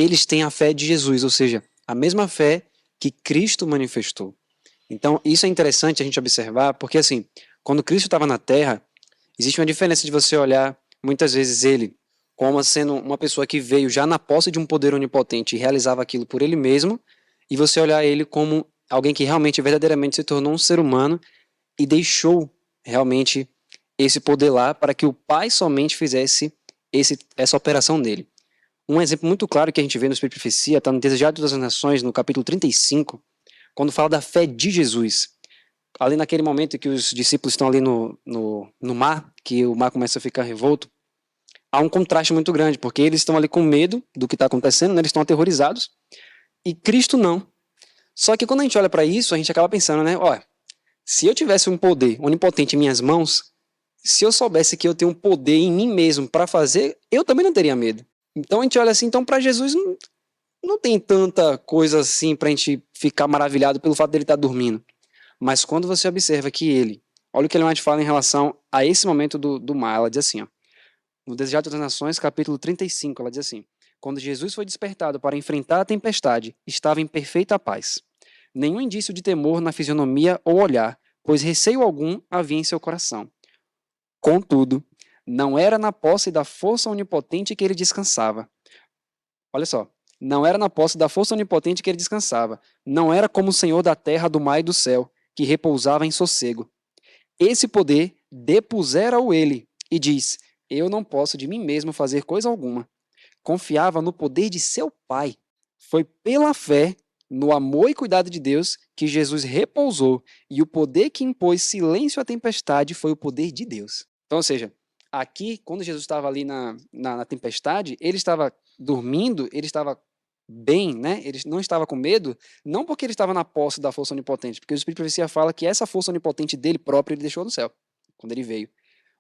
eles têm a fé de Jesus, ou seja, a mesma fé que Cristo manifestou. Então, isso é interessante a gente observar, porque assim, quando Cristo estava na Terra, existe uma diferença de você olhar, muitas vezes, ele como sendo uma pessoa que veio já na posse de um poder onipotente e realizava aquilo por ele mesmo, e você olhar ele como alguém que realmente, verdadeiramente se tornou um ser humano e deixou realmente esse poder lá para que o Pai somente fizesse essa operação nele. Um exemplo muito claro que a gente vê no Espírito de Profecia está no Desejado das Nações, no capítulo 35, quando fala da fé de Jesus. Ali naquele momento que os discípulos estão ali no mar, que o mar começa a ficar revolto, há um contraste muito grande, porque eles estão ali com medo do que está acontecendo, né? Eles estão aterrorizados, e Cristo não. Só que quando a gente olha para isso, a gente acaba pensando, né? Olha, se eu tivesse um poder onipotente em minhas mãos, se eu soubesse que eu tenho um poder em mim mesmo para fazer, eu também não teria medo. Então a gente olha assim, então para Jesus não tem tanta coisa assim para a gente ficar maravilhado pelo fato dele estar dormindo. Mas quando você observa que ele, olha o que ele mais fala em relação a esse momento do mar, ela diz assim, ó, no Desejado das Nações, capítulo 35, ela diz assim, quando Jesus foi despertado para enfrentar a tempestade, estava em perfeita paz. Nenhum indício de temor na fisionomia ou olhar, pois receio algum havia em seu coração. Contudo, não era na posse da força onipotente que ele descansava. Olha só, não era na posse da força onipotente que ele descansava. Não era como o Senhor da terra, do mar e do céu, que repousava em sossego. Esse poder depusera-o ele, e diz, eu não posso de mim mesmo fazer coisa alguma. Confiava no poder de seu Pai. Foi pela fé, no amor e cuidado de Deus, que Jesus repousou, e o poder que impôs silêncio à tempestade foi o poder de Deus. Então, ou seja, aqui, quando Jesus estava ali na tempestade, ele estava dormindo, ele estava bem, né? Ele não estava com medo, não porque ele estava na posse da força onipotente, porque o Espírito de Profecia fala que essa força onipotente dele próprio ele deixou no céu, quando ele veio.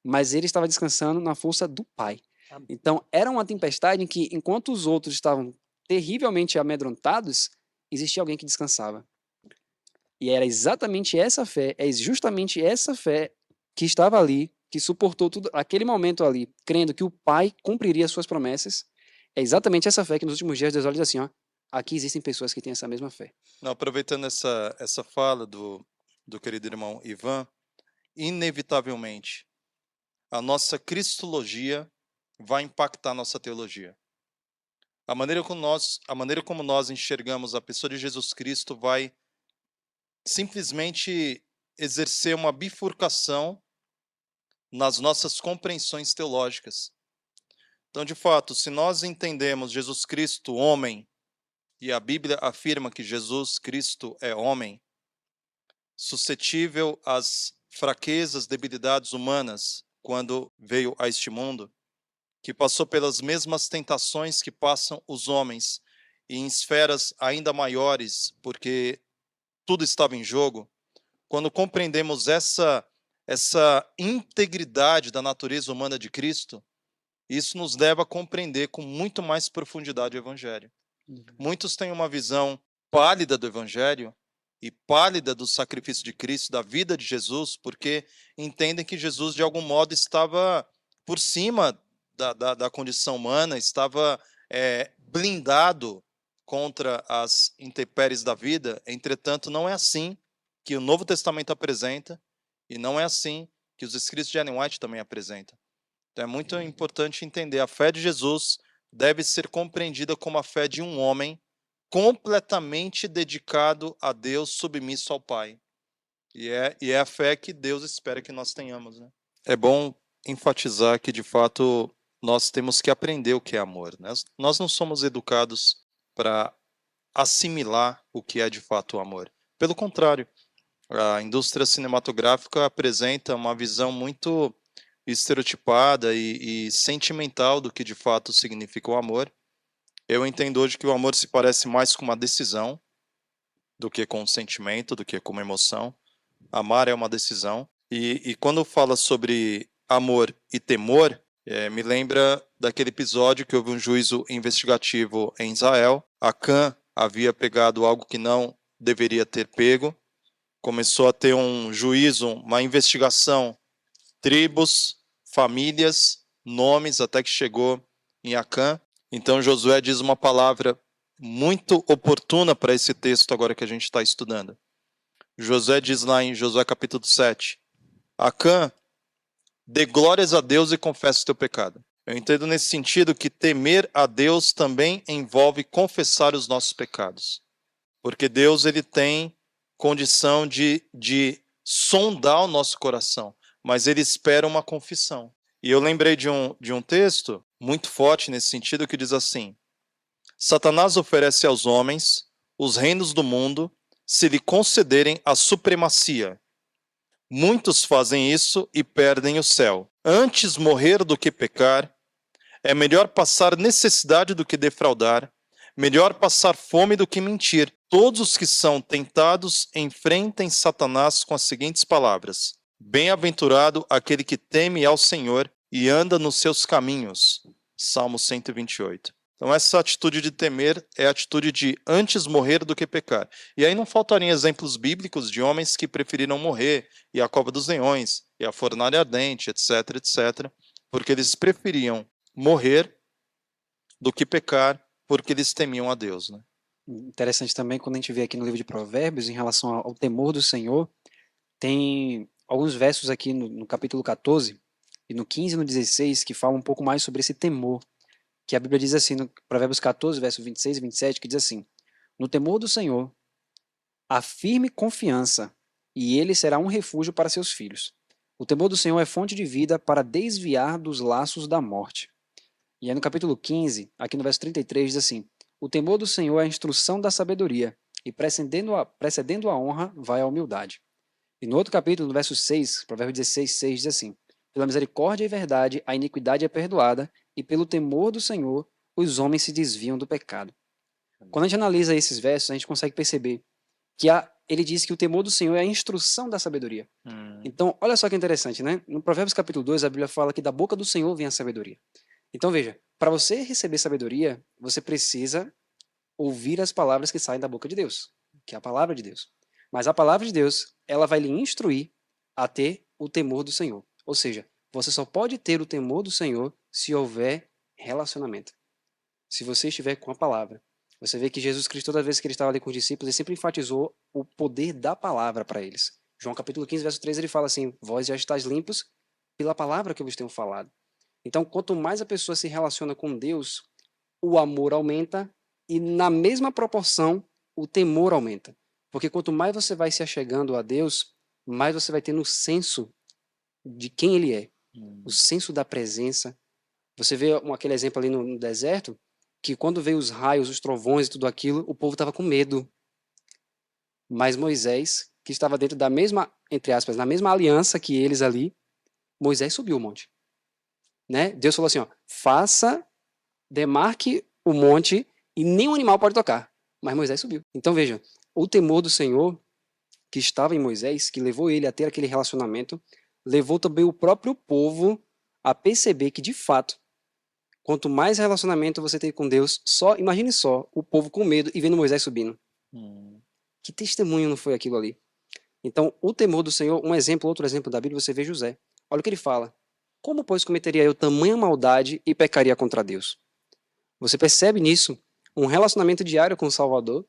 Mas ele estava descansando na força do Pai. Então, era uma tempestade em que, enquanto os outros estavam terrivelmente amedrontados, existia alguém que descansava. E era exatamente essa fé, é justamente essa fé que estava ali, que suportou tudo, aquele momento ali, crendo que o Pai cumpriria as suas promessas. É exatamente essa fé que nos últimos dias Deus olha e diz assim, ó, aqui existem pessoas que têm essa mesma fé. Não, aproveitando essa fala do querido irmão Ivan, inevitavelmente, a nossa cristologia vai impactar a nossa teologia. A maneira como nós enxergamos a pessoa de Jesus Cristo vai simplesmente exercer uma bifurcação nas nossas compreensões teológicas. Então, de fato, se nós entendemos Jesus Cristo homem, e a Bíblia afirma que Jesus Cristo é homem, suscetível às fraquezas, debilidades humanas, quando veio a este mundo, que passou pelas mesmas tentações que passam os homens, e em esferas ainda maiores, porque tudo estava em jogo. Quando compreendemos essa integridade da natureza humana de Cristo, isso nos leva a compreender com muito mais profundidade o Evangelho. Muitos têm uma visão pálida do Evangelho e pálida do sacrifício de Cristo, da vida de Jesus, porque entendem que Jesus, de algum modo, estava por cima da condição humana, estava blindado contra as intempéries da vida. Entretanto, não é assim que o Novo Testamento apresenta e não é assim que os escritos de Ellen White também apresentam. Então é muito importante entender, a fé de Jesus deve ser compreendida como a fé de um homem completamente dedicado a Deus, submisso ao Pai. E é a fé que Deus espera que nós tenhamos, né? É bom enfatizar que, de fato, nós temos que aprender o que é amor, né? Nós não somos educados para assimilar o que é, de fato, o amor. Pelo contrário, a indústria cinematográfica apresenta uma visão muito estereotipada e sentimental do que, de fato, significa o amor. Eu entendo hoje que o amor se parece mais com uma decisão do que com um sentimento, do que com uma emoção. Amar é uma decisão. E quando fala sobre amor e temor, me lembra daquele episódio que houve um juízo investigativo em Israel. Acã havia pegado algo que não deveria ter pego. Começou a ter um juízo, uma investigação, tribos, famílias, nomes, até que chegou em Acã. Então Josué diz uma palavra muito oportuna para esse texto agora que a gente está estudando. Josué diz lá em Josué capítulo 7, Acã, dê glórias a Deus e confesse o teu pecado. Eu entendo nesse sentido que temer a Deus também envolve confessar os nossos pecados. Porque Deus ele tem condição de sondar o nosso coração, mas ele espera uma confissão. E eu lembrei de um texto muito forte nesse sentido que diz assim: Satanás oferece aos homens os reinos do mundo se lhe concederem a supremacia. Muitos fazem isso e perdem o céu. Antes morrer do que pecar, é melhor passar necessidade do que defraudar, melhor passar fome do que mentir. Todos os que são tentados enfrentem Satanás com as seguintes palavras: Bem-aventurado aquele que teme ao Senhor e anda nos seus caminhos. Salmo 128. Então essa atitude de temer é a atitude de antes morrer do que pecar. E aí não faltariam exemplos bíblicos de homens que preferiram morrer, e a cova dos leões, e a fornalha ardente, etc, etc, porque eles preferiam morrer do que pecar, porque eles temiam a Deus, né? Interessante também quando a gente vê aqui no livro de Provérbios, em relação ao temor do Senhor, tem alguns versos aqui no capítulo 14, e no 15 e no 16, que falam um pouco mais sobre esse temor, que a Bíblia diz assim, no Provérbios 14, verso 26 e 27, que diz assim: No temor do Senhor, há firme confiança, e ele será um refúgio para seus filhos. O temor do Senhor é fonte de vida para desviar dos laços da morte. E aí no capítulo 15, aqui no verso 33, diz assim: O temor do Senhor é a instrução da sabedoria, e precedendo a honra vai a humildade. E no outro capítulo, no verso 6, Provérbios 16, 6, diz assim: Pela misericórdia e verdade a iniquidade é perdoada, e pelo temor do Senhor os homens se desviam do pecado. Quando a gente analisa esses versos, a gente consegue perceber que ele diz que o temor do Senhor é a instrução da sabedoria. Então, olha só que interessante, né? No Provérbios capítulo 2, a Bíblia fala que da boca do Senhor vem a sabedoria. Então, veja, para você receber sabedoria, você precisa ouvir as palavras que saem da boca de Deus, que é a palavra de Deus. Mas a palavra de Deus, ela vai lhe instruir a ter o temor do Senhor. Ou seja, você só pode ter o temor do Senhor se houver relacionamento. Se você estiver com a palavra. Você vê que Jesus Cristo, toda vez que ele estava ali com os discípulos, ele sempre enfatizou o poder da palavra para eles. João capítulo 15, verso 3, ele fala assim: Vós já estáis limpos pela palavra que eu vos tenho falado. Então, quanto mais a pessoa se relaciona com Deus, o amor aumenta e, na mesma proporção, o temor aumenta. Porque quanto mais você vai se achegando a Deus, mais você vai tendo o senso de quem Ele é, o senso da presença. Você vê aquele exemplo ali no deserto, que quando veio os raios, os trovões e tudo aquilo, o povo estava com medo. Mas Moisés, que estava dentro da mesma, entre aspas, na mesma aliança que eles ali, Moisés subiu o monte. Né? Deus falou assim, ó, demarque o monte e nenhum animal pode tocar. Mas Moisés subiu. Então veja, o temor do Senhor que estava em Moisés, que levou ele a ter aquele relacionamento, levou também o próprio povo a perceber que, de fato, quanto mais relacionamento você tem com Deus, imagine só o povo com medo e vendo Moisés subindo. Que testemunho não foi aquilo ali? Então, o temor do Senhor, outro exemplo da Bíblia, você vê José. Olha o que ele fala. Como, pois, cometeria eu tamanha maldade e pecaria contra Deus? Você percebe nisso um relacionamento diário com o Salvador,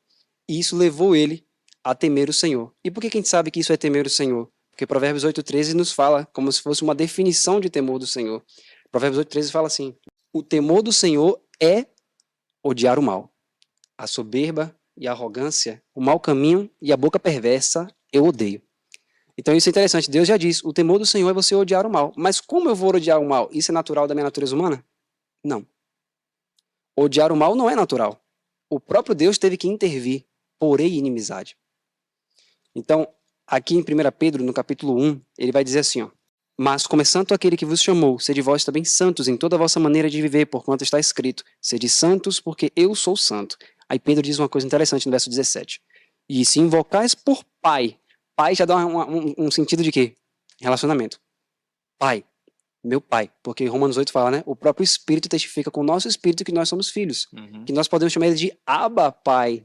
e isso levou ele a temer o Senhor. E por que a gente sabe que isso é temer o Senhor? Porque Provérbios 8,13 nos fala como se fosse uma definição de temor do Senhor. Provérbios 8,13 fala assim: o temor do Senhor é odiar o mal. A soberba e a arrogância, o mau caminho e a boca perversa eu odeio. Então isso é interessante. Deus já diz, o temor do Senhor é você odiar o mal. Mas como eu vou odiar o mal? Isso é natural da minha natureza humana? Não. Odiar o mal não é natural. O próprio Deus teve que intervir, porém inimizade. Então, aqui em 1 Pedro, no capítulo 1, ele vai dizer assim, ó: Mas, como é santo aquele que vos chamou, sede vós também santos em toda a vossa maneira de viver, porquanto está escrito, sede santos, porque eu sou santo. Aí Pedro diz uma coisa interessante no verso 17. E se invocais por Pai, Pai já dá um sentido de quê? Relacionamento. Pai, meu Pai, porque Romanos 8 fala, né? O próprio Espírito testifica com o nosso Espírito que nós somos filhos. Que nós podemos chamar ele de Abba Pai.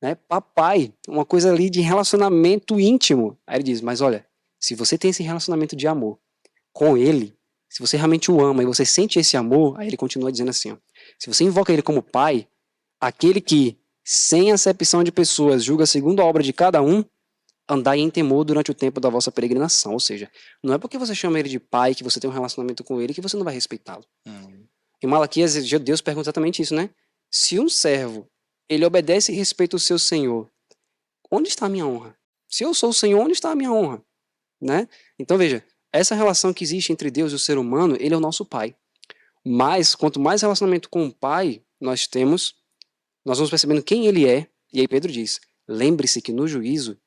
Né? Papai, uma coisa ali de relacionamento íntimo. Aí ele diz, mas olha, se você tem esse relacionamento de amor com ele, se você realmente o ama e você sente esse amor, aí ele continua dizendo assim, ó, Se você invoca ele como pai, aquele que, sem acepção de pessoas, julga segundo a obra de cada um, andai em temor durante o tempo da vossa peregrinação. Ou seja, não é porque você chama ele de pai, que você tem um relacionamento com ele, que você não vai respeitá-lo. Em Malaquias, Deus pergunta exatamente isso, né? Se um servo, ele obedece e respeita o seu senhor, onde está a minha honra? Se eu sou o Senhor, onde está a minha honra? Né? Então veja, essa relação que existe entre Deus e o ser humano, ele é o nosso pai. Mas, quanto mais relacionamento com o pai nós temos, nós vamos percebendo quem ele é. E aí Pedro diz, lembre-se que no juízo,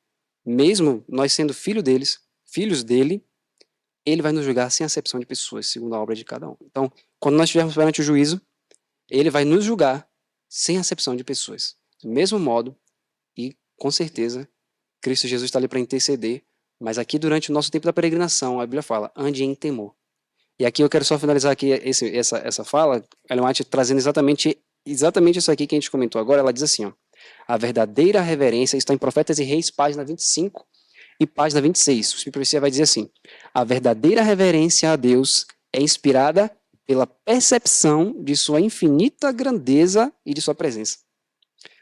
mesmo nós sendo filhos dele, ele vai nos julgar sem acepção de pessoas, segundo a obra de cada um. Então, quando nós estivermos perante o juízo, ele vai nos julgar sem acepção de pessoas. Do mesmo modo, e com certeza, Cristo Jesus está ali para interceder, mas aqui durante o nosso tempo da peregrinação, a Bíblia fala, ande em temor. E aqui eu quero só finalizar aqui essa fala, Ellen White trazendo exatamente isso aqui que a gente comentou agora. Ela diz assim, ó, a verdadeira reverência está em Profetas e Reis, página 25 e página 26. O Espírito Profecia vai dizer assim, a verdadeira reverência a Deus é inspirada pela percepção de sua infinita grandeza e de sua presença.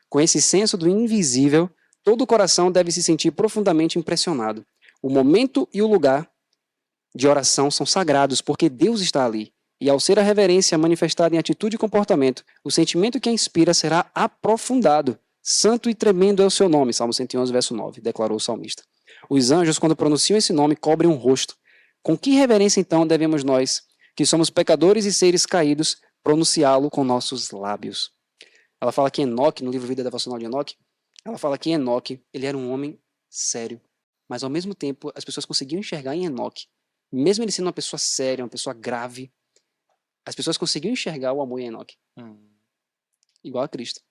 Com esse senso do invisível, todo o coração deve se sentir profundamente impressionado. O momento e o lugar de oração são sagrados, porque Deus está ali. E ao ser a reverência manifestada em atitude e comportamento, o sentimento que a inspira será aprofundado. Santo e tremendo é o seu nome, Salmo 111, verso 9, declarou o salmista. Os anjos, quando pronunciam esse nome, cobrem o rosto. Com que reverência, então, devemos nós, que somos pecadores e seres caídos, pronunciá-lo com nossos lábios? Ela fala que Enoque, no livro Vida Devocional de Enoque, ela fala que Enoque, ele era um homem sério, mas ao mesmo tempo as pessoas conseguiam enxergar em Enoque, mesmo ele sendo uma pessoa séria, uma pessoa grave, as pessoas conseguiam enxergar o amor em Enoque. Igual a Cristo.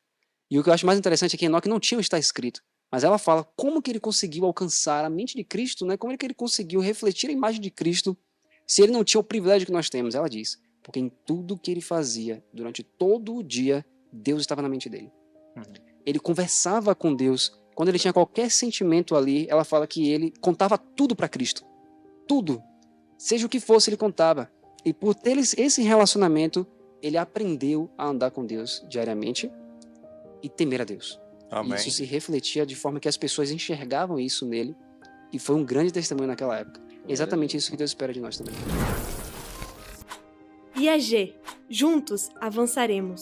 E o que eu acho mais interessante é que Enoque não tinha o está escrito, mas ela fala como que ele conseguiu alcançar a mente de Cristo, né? Como é que ele conseguiu refletir a imagem de Cristo se ele não tinha o privilégio que nós temos. Ela diz, porque em tudo que ele fazia, durante todo o dia, Deus estava na mente dele. Ele conversava com Deus. Quando ele tinha qualquer sentimento ali, ela fala que ele contava tudo para Cristo. Tudo. Seja o que fosse, ele contava. E por ter esse relacionamento, ele aprendeu a andar com Deus diariamente e temer a Deus. Amém. E isso se refletia de forma que as pessoas enxergavam isso nele, e foi um grande testemunho naquela época. É exatamente isso que Deus espera de nós também. IAG. Juntos avançaremos.